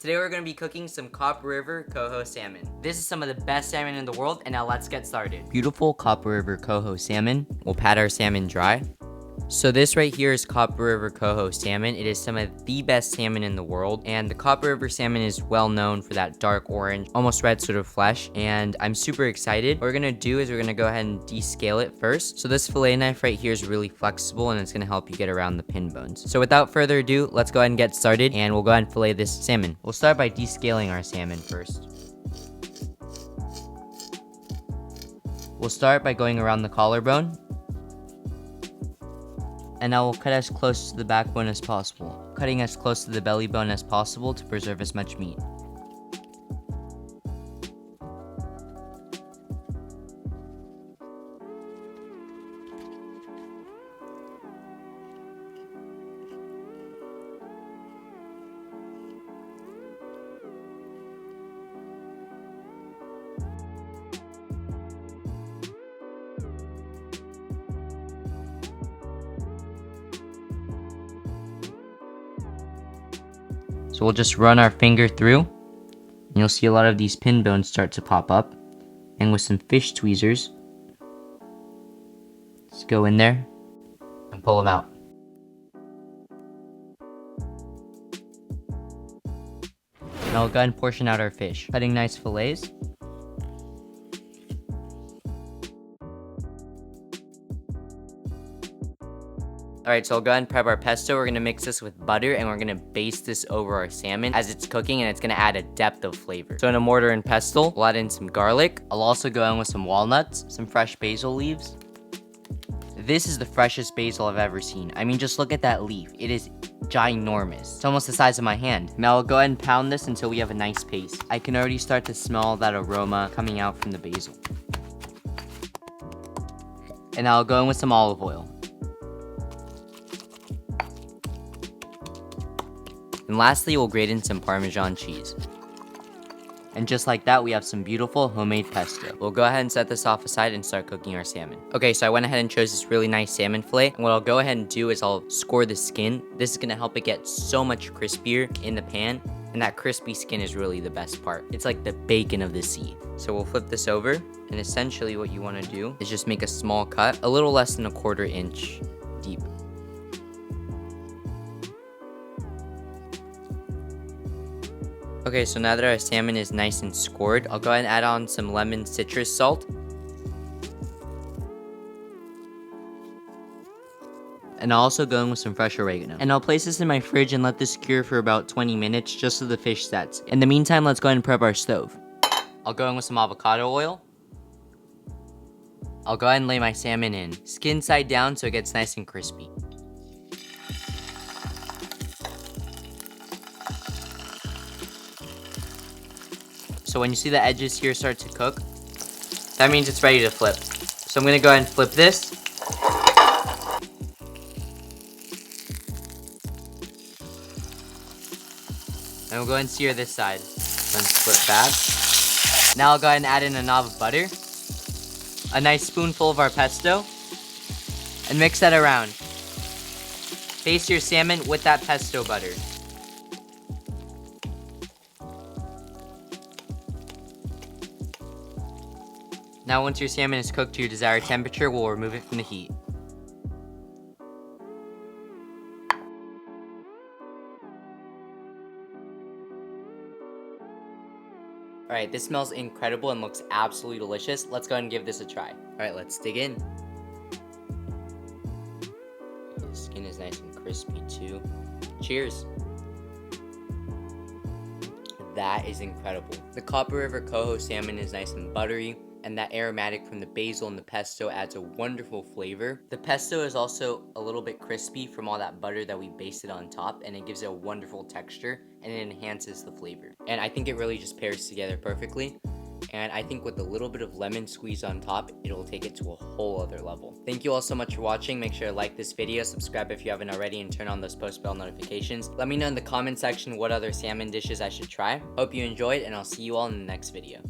Today we're going to be cooking some Copper River Coho Salmon. This is some of the best salmon in the world, and now let's get started. Beautiful Copper River Coho Salmon. We'll pat our salmon dry. So this right here is Copper River Coho Salmon. It is some of the best salmon in the world, and the Copper River Salmon is well known for that dark orange, almost red sort of flesh, and I'm super excited. What we're gonna do is we're gonna go ahead and descale it first. So this fillet knife right here is really flexible, and it's gonna help you get around the pin bones. So without further ado, let's go ahead and get started, and we'll go ahead and fillet this salmon. We'll start by descaling our salmon first. We'll start by going around the collarbone. And now we'll cut as close to the backbone as possible, cutting as close to the belly bone as possible to preserve as much meat. So we'll just run our finger through, and you'll see a lot of these pin bones start to pop up. And with some fish tweezers, let's go in there and pull them out. Now we'll go ahead and portion out our fish, cutting nice fillets. Alright, so I'll go ahead and prep our pesto. We're going to mix this with butter, and we're going to baste this over our salmon as it's cooking, and it's going to add a depth of flavor. So in a mortar and pestle, we'll add in some garlic. I'll also go in with some walnuts, some fresh basil leaves. This is the freshest basil I've ever seen. I mean, just look at that leaf. It is ginormous. It's almost the size of my hand. Now I'll go ahead and pound this until we have a nice paste. I can already start to smell that aroma coming out from the basil. And I'll go in with some olive oil. And lastly, we'll grate in some Parmesan cheese. And just like that, we have some beautiful homemade pesto. We'll go ahead and set this off aside and start cooking our salmon. Okay, so I went ahead and chose this really nice salmon fillet. And what I'll go ahead and do is I'll score the skin. This is gonna help it get so much crispier in the pan. And that crispy skin is really the best part. It's like the bacon of the sea. So we'll flip this over. And essentially what you wanna do is just make a small cut, a little less than 1/4 inch deep. Okay, so now that our salmon is nice and scored, I'll go ahead and add on some lemon citrus salt. And I'll also go in with some fresh oregano. And I'll place this in my fridge and let this cure for about 20 minutes just so the fish sets. In the meantime, let's go ahead and prep our stove. I'll go in with some avocado oil. I'll go ahead and lay my salmon in, skin side down so it gets nice and crispy. So when you see the edges here start to cook, that means it's ready to flip. So I'm gonna go ahead and flip this. And we'll go ahead and sear this side. Then flip back. Now I'll go ahead and add in a knob of butter, a nice spoonful of our pesto, and mix that around. Baste your salmon with that pesto butter. Now once your salmon is cooked to your desired temperature, we'll remove it from the heat. Alright, this smells incredible and looks absolutely delicious. Let's go ahead and give this a try. Alright, let's dig in. The skin is nice and crispy too. Cheers. That is incredible. The Copper River Coho Salmon is nice and buttery, and that aromatic from the basil and the pesto adds a wonderful flavor. The pesto is also a little bit crispy from all that butter that we basted on top, and it gives it a wonderful texture, and it enhances the flavor. And I think it really just pairs together perfectly. And I think with a little bit of lemon squeeze on top, it'll take it to a whole other level. Thank you all so much for watching. Make sure to like this video, subscribe if you haven't already, and turn on those post bell notifications. Let me know in the comment section what other salmon dishes I should try. Hope you enjoyed, and I'll see you all in the next video.